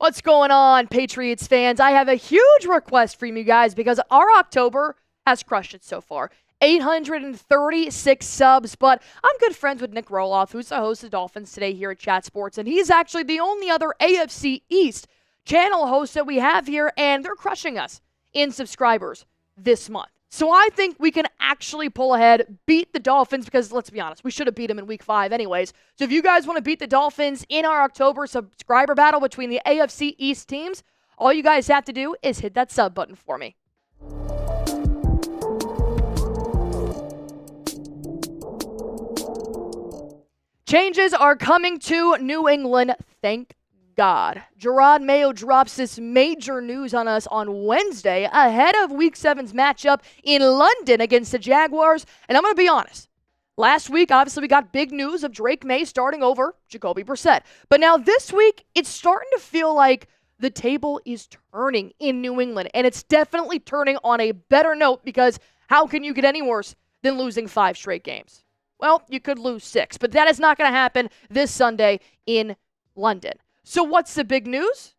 What's going on, Patriots fans? I have a huge request from you guys because our October has crushed it so far. 836 subs, but I'm good friends with Nick Roloff, who's the host of Dolphins Today here at Chat Sports, and he's actually the only other AFC East channel host that we have here, and they're crushing us in subscribers this month. So I think we can actually pull ahead, beat the Dolphins, because let's be honest, we should have beat them in Week 5 anyways. So if you guys want to beat the Dolphins in our October subscriber battle between the AFC East teams, all you guys have to do is hit that sub button for me. Changes are coming to New England, thank God. Jerod Mayo drops this major news on us on Wednesday ahead of Week 7's matchup in London against the Jaguars. And I'm going to be honest. Last week, obviously, we got big news of Drake May starting over Jacoby Brissett. But now this week, it's starting to feel like the table is turning in New England. And it's definitely turning on a better note because how can you get any worse than losing 5 straight games? Well, you could lose 6, but that is not going to happen this Sunday in London. So what's the big news?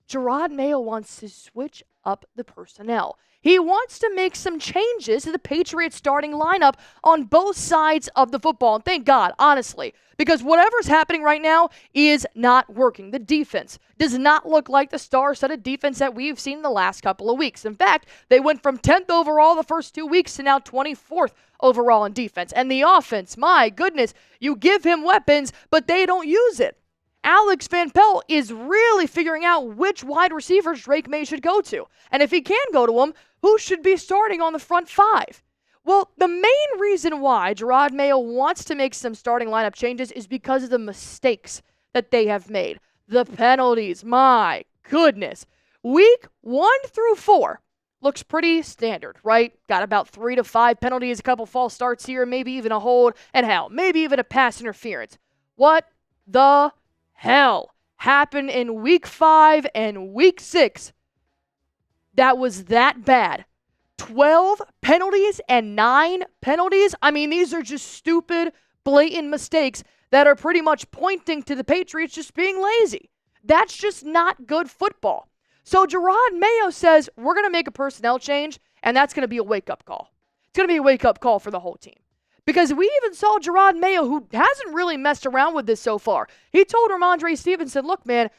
Jerod Mayo wants to switch up the personnel. He wants to make some changes to the Patriots starting lineup on both sides of the football. And thank God, honestly, because whatever's happening right now is not working. The defense does not look like the star-studded defense that we've seen in the last couple of weeks. In fact, they went from 10th overall the first 2 weeks to now 24th overall in defense. And the offense, my goodness, you give him weapons, but they don't use it. Alex Van Pelt is really figuring out which wide receivers Drake May should go to. And if he can go to them, who should be starting on the front 5? Well, the main reason why Jerod Mayo wants to make some starting lineup changes is because of the mistakes that they have made. The penalties, my goodness. Week 1 through 4 looks pretty standard, right? Got about 3 to 5 penalties, a couple false starts here, maybe even a hold, and hell, maybe even a pass interference. What the hell happened in Week 5 and Week 6 that was that bad? 12 penalties and 9 penalties? I mean, these are just stupid, blatant mistakes that are pretty much pointing to the Patriots just being lazy. That's just not good football. So Jerod Mayo says, we're going to make a personnel change, and that's going to be a wake-up call. It's going to be a wake-up call for the whole team. Because we even saw Jerod Mayo, who hasn't really messed around with this so far. He told Ramondre Stevenson, look, man,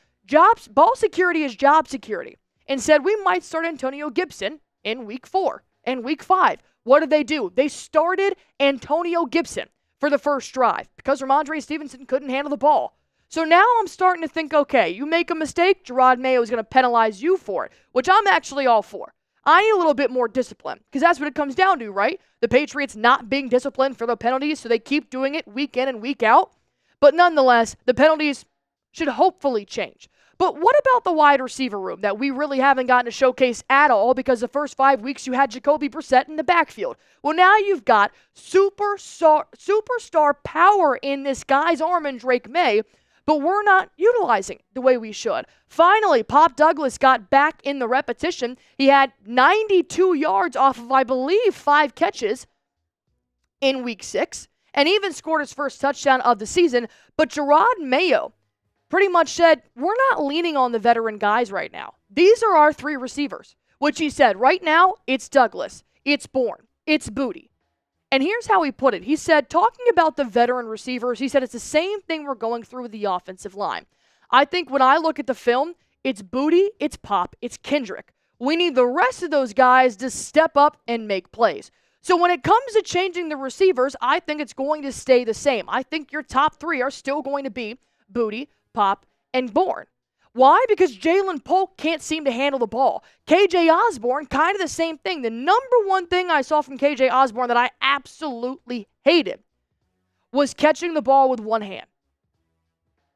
ball security is job security. And said we might start Antonio Gibson in Week 4 and Week 5. What did they do? They started Antonio Gibson for the first drive because Ramondre Stevenson couldn't handle the ball. So now I'm starting to think, okay, you make a mistake, Jerod Mayo is going to penalize you for it, which I'm actually all for. I need a little bit more discipline because that's what it comes down to, right? The Patriots not being disciplined for the penalties, so they keep doing it week in and week out. But nonetheless, the penalties should hopefully change. But what about the wide receiver room that we really haven't gotten to showcase at all because the first 5 weeks you had Jacoby Brissett in the backfield? Well, now you've got superstar power in this guy's arm in Drake May, but we're not utilizing the way we should. Finally, Pop Douglas got back in the repetition. He had 92 yards off of, I believe, 5 catches in Week 6, and even scored his first touchdown of the season. But Jerod Mayo pretty much said, we're not leaning on the veteran guys right now. These are our 3 receivers, which he said, right now, it's Douglas, it's Bourne, it's Booty. And here's how he put it. He said, talking about the veteran receivers, he said it's the same thing we're going through with the offensive line. I think when I look at the film, it's Booty, it's Pop, it's Kendrick. We need the rest of those guys to step up and make plays. So when it comes to changing the receivers, I think it's going to stay the same. I think your top 3 are still going to be Booty, Pop, and Bourne. Why? Because Jalen Polk can't seem to handle the ball. KJ Osborne, kind of the same thing. The number one thing I saw from KJ Osborne that I absolutely hated was catching the ball with one hand.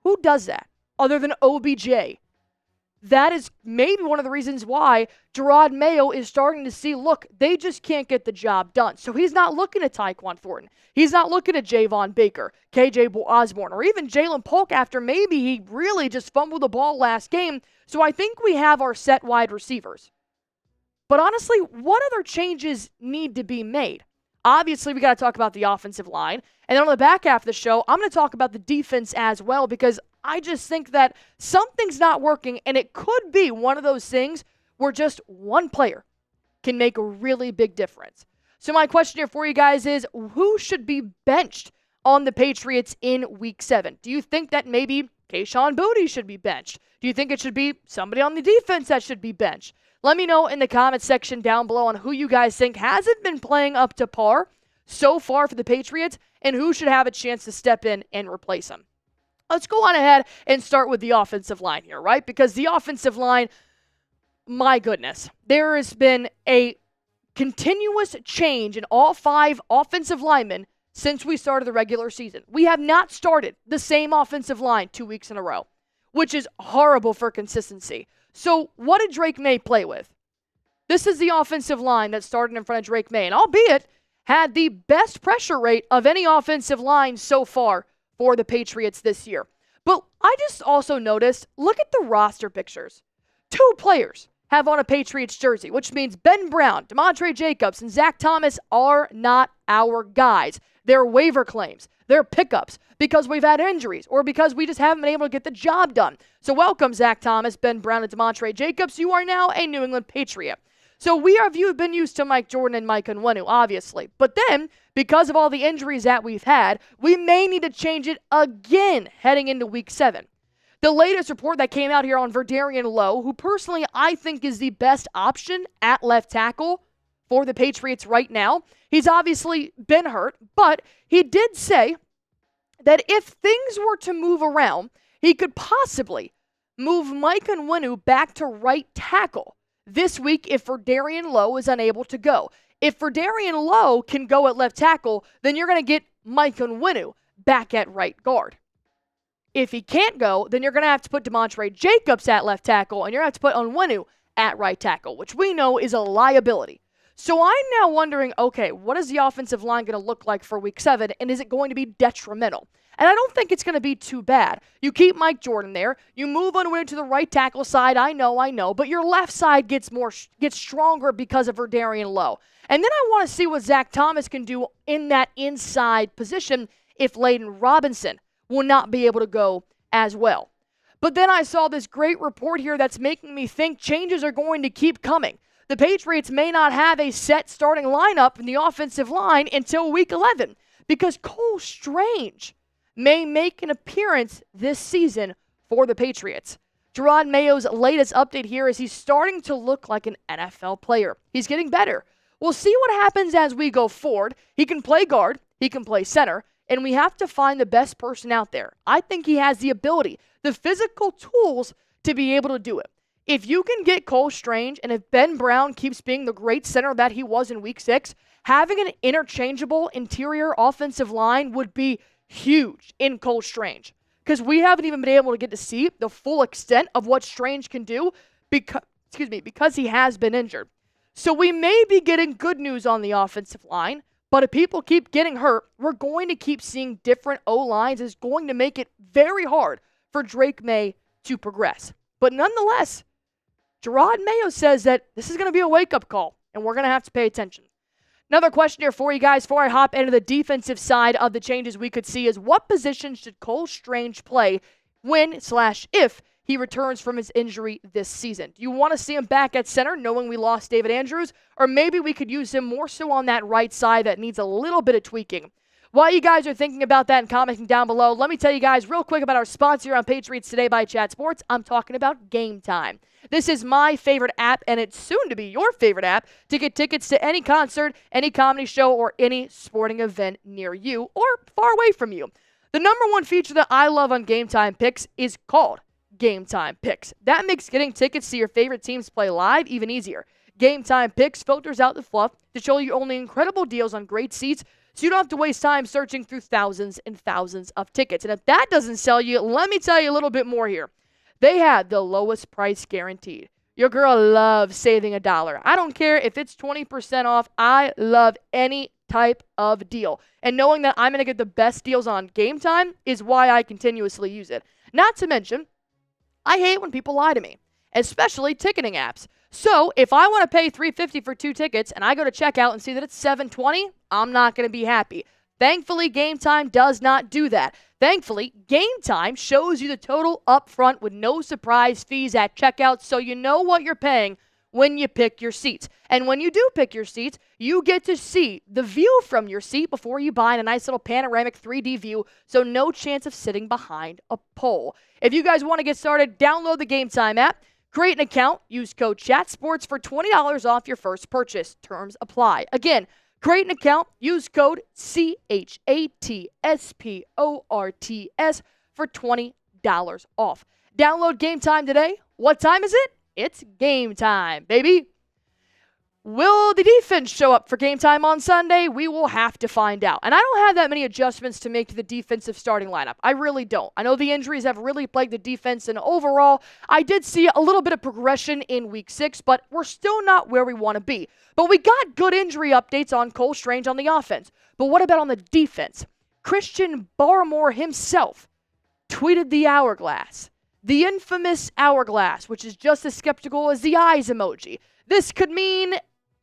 Who does that other than OBJ? That is maybe one of the reasons why Jerod Mayo is starting to see, look, they just can't get the job done. So he's not looking at Tyquan Thornton. He's not looking at Javon Baker, KJ Osborne, or even Jalen Polk after maybe he really just fumbled the ball last game. So I think we have our set wide receivers. But honestly, what other changes need to be made? Obviously, we got to talk about the offensive line. And then on the back half of the show, I'm going to talk about the defense as well because I just think that something's not working, and it could be one of those things where just one player can make a really big difference. So my question here for you guys is, who should be benched on the Patriots in Week 7? Do you think that maybe Kayshon Boutte should be benched? Do you think it should be somebody on the defense that should be benched? Let me know in the comments section down below on who you guys think hasn't been playing up to par so far for the Patriots and who should have a chance to step in and replace him. Let's go on ahead and start with the offensive line here, right? Because the offensive line, my goodness, there has been a continuous change in all 5 offensive linemen since we started the regular season. We have not started the same offensive line 2 weeks in a row, which is horrible for consistency. So what did Drake Maye play with? This is the offensive line that started in front of Drake Maye, and albeit had the best pressure rate of any offensive line so far for the Patriots this year. But I just also noticed, look at the roster pictures. 2 players have on a Patriots jersey, which means Ben Brown, Demontre Jacobs, and Zach Thomas are not our guys. They're waiver claims. They're pickups because we've had injuries or because we just haven't been able to get the job done. So welcome, Zach Thomas, Ben Brown, and Demontre Jacobs. You are now a New England Patriot. So we have been used to Mike Jordan and Mike Onwenu, obviously. But then, because of all the injuries that we've had, we may need to change it again heading into Week 7. The latest report that came out here on Verdarian Lowe, who personally I think is the best option at left tackle for the Patriots right now. He's obviously been hurt, but he did say that if things were to move around, he could possibly move Mike Onwenu back to right tackle this week if Verdarian Lowe is unable to go. If Verdarian Lowe can go at left tackle, then you're going to get Mike Onwenu back at right guard. If he can't go, then you're going to have to put Demontre Jacobs at left tackle, and you're going to have to put Onwenu at right tackle, which we know is a liability. So I'm now wondering, okay, what is the offensive line going to look like for Week 7, and is it going to be detrimental? And I don't think it's going to be too bad. You keep Mike Jordan there. You move Onwenu to the right tackle side. I know. But your left side gets stronger because of Verdarian Lowe. And then I want to see what Zach Thomas can do in that inside position if Layden Robinson will not be able to go as well. But then I saw this great report here that's making me think changes are going to keep coming. The Patriots may not have a set starting lineup in the offensive line until Week 11 because Cole Strange may make an appearance this season for the Patriots. Jerod Mayo's latest update here is he's starting to look like an NFL player. He's getting better. We'll see what happens as we go forward. He can play guard, he can play center, and we have to find the best person out there. I think he has the ability, the physical tools to be able to do it. If you can get Cole Strange, and if Ben Brown keeps being the great center that he was in Week 6, having an interchangeable interior offensive line would be huge in Cole Strange. Because we haven't even been able to get to see the full extent of what Strange can do because he has been injured. So we may be getting good news on the offensive line, but if people keep getting hurt, we're going to keep seeing different O-lines. It's going to make it very hard for Drake Maye to progress. But nonetheless, Jerod Mayo says that this is going to be a wake-up call, and we're going to have to pay attention. Another question here for you guys before I hop into the defensive side of the changes we could see is what position should Cole Strange play when/if he returns from his injury this season? Do you want to see him back at center knowing we lost David Andrews? Or maybe we could use him more so on that right side that needs a little bit of tweaking. While you guys are thinking about that and commenting down below, let me tell you guys real quick about our sponsor here on Patriots Today by Chat Sports. I'm talking about Game Time. This is my favorite app, and it's soon to be your favorite app to get tickets to any concert, any comedy show, or any sporting event near you or far away from you. The number one feature that I love on Game Time Picks is called Game Time Picks. That makes getting tickets to your favorite teams play live even easier. Game Time Picks filters out the fluff to show you only incredible deals on great seats, so you don't have to waste time searching through thousands and thousands of tickets. And if that doesn't sell you, let me tell you a little bit more here. They have the lowest price guaranteed. Your girl loves saving $1. I don't care if it's 20% off. I love any type of deal. And knowing that I'm going to get the best deals on Game Time is why I continuously use it. Not to mention, I hate when people lie to me, especially ticketing apps. So if I want to pay $350 for 2 tickets and I go to checkout and see that it's $720, I'm not going to be happy. Thankfully, Game Time does not do that. Thankfully, Game Time shows you the total up front with no surprise fees at checkout, so you know what you're paying when you pick your seats. And when you do pick your seats, you get to see the view from your seat before you buy in a nice little panoramic 3D view, so no chance of sitting behind a pole. If you guys want to get started, download the Game Time app, create an account, use code CHATSPORTS for $20 off your first purchase. Terms apply. Again, create an account, use code CHATSPORTS for $20 off. Download Game Time today. What time is it? It's game time, baby. Will the defense show up for Game Time on Sunday? We will have to find out. And I don't have that many adjustments to make to the defensive starting lineup. I really don't. I know the injuries have really plagued the defense, and overall, I did see a little bit of progression in Week 6, but we're still not where we want to be. But we got good injury updates on Cole Strange on the offense. But what about on the defense? Christian Barmore himself tweeted the hourglass. The infamous hourglass, which is just as skeptical as the eyes emoji. This could mean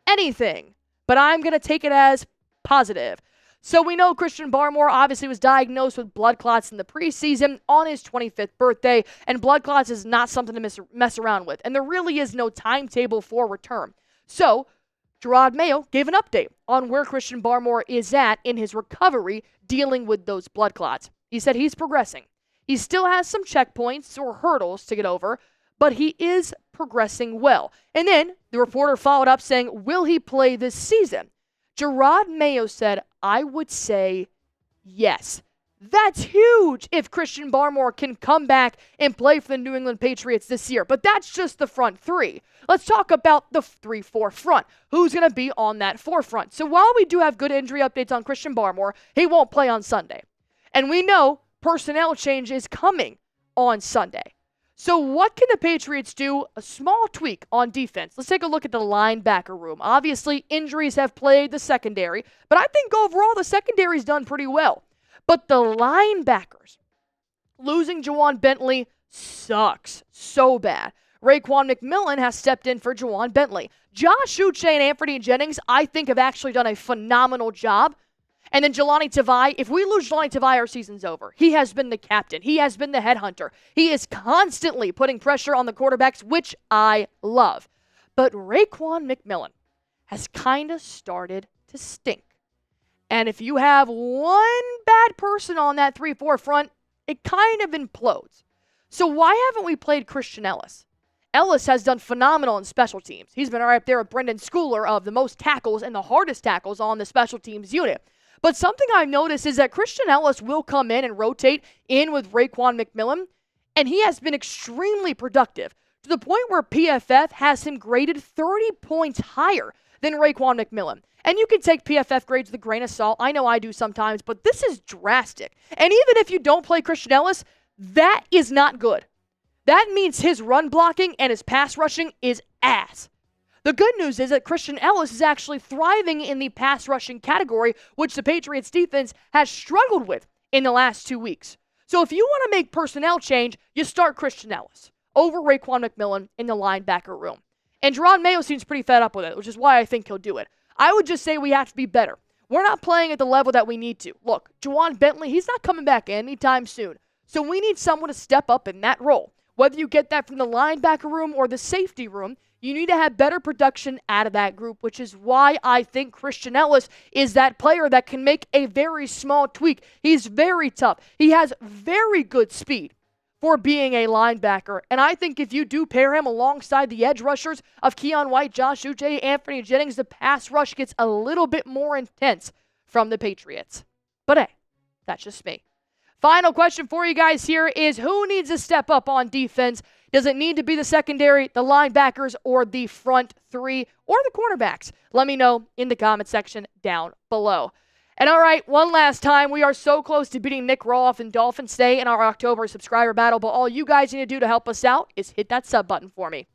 anything, but I'm going to take it as positive. So we know Christian Barmore obviously was diagnosed with blood clots in the preseason on his 25th birthday, and blood clots is not something to mess around with, and there really is no timetable for return. So Jerod Mayo gave an update on where Christian Barmore is at in his recovery dealing with those blood clots. He said he's progressing. He still has some checkpoints or hurdles to get over, but he is progressing well. And then the reporter followed up saying, will he play this season? Jerod Mayo said, I would say yes. That's huge if Christian Barmore can come back and play for the New England Patriots this year. But that's just the front three. Let's talk about the 3-4 front. Who's going to be on that forefront? So while we do have good injury updates on Christian Barmore, he won't play on Sunday. And we know personnel change is coming on Sunday. So what can the Patriots do? A small tweak on defense. Let's take a look at the linebacker room. Obviously, injuries have plagued the secondary, but I think overall the secondary's done pretty well. But the linebackers, losing Juwan Bentley sucks so bad. Raekwon McMillan has stepped in for Juwan Bentley. Josh Uche and Anthony Jennings, I think, have actually done a phenomenal job. And then Jelani Tavai, if we lose Jelani Tavai, our season's over. He has been the captain. He has been the headhunter. He is constantly putting pressure on the quarterbacks, which I love. But Raekwon McMillan has kind of started to stink. And if you have one bad person on that 3-4 front, it kind of implodes. So why haven't we played Christian Ellis? Ellis has done phenomenal in special teams. He's been right up there with Brendan Schooler of the most tackles and the hardest tackles on the special teams unit. But something I've noticed is that Christian Ellis will come in and rotate in with Raekwon McMillan, and he has been extremely productive to the point where PFF has him graded 30 points higher than Raekwon McMillan. And you can take PFF grades with a grain of salt. I know I do sometimes, but this is drastic. And even if you don't play Christian Ellis, that is not good. That means his run blocking and his pass rushing is ass. The good news is that Christian Ellis is actually thriving in the pass rushing category, which the Patriots defense has struggled with in the last 2 weeks. So if you want to make personnel change, you start Christian Ellis over Raekwon McMillan in the linebacker room. And Jerod Mayo seems pretty fed up with it, which is why I think he'll do it. I would just say we have to be better. We're not playing at the level that we need to. Look, Juwan Bentley, he's not coming back anytime soon. So we need someone to step up in that role. Whether you get that from the linebacker room or the safety room, you need to have better production out of that group, which is why I think Christian Ellis is that player that can make a very small tweak. He's very tough. He has very good speed for being a linebacker. And I think if you do pair him alongside the edge rushers of Keion White, Josh Uche, Anthony Jennings, the pass rush gets a little bit more intense from the Patriots. But hey, that's just me. Final question for you guys here is, who needs to step up on defense? Does it need to be the secondary, the linebackers, or the front three, or the cornerbacks? Let me know in the comment section down below. And all right, one last time, we are so close to beating Nick Roloff and Dolphins Day in our October subscriber battle, but all you guys need to do to help us out is hit that sub button for me.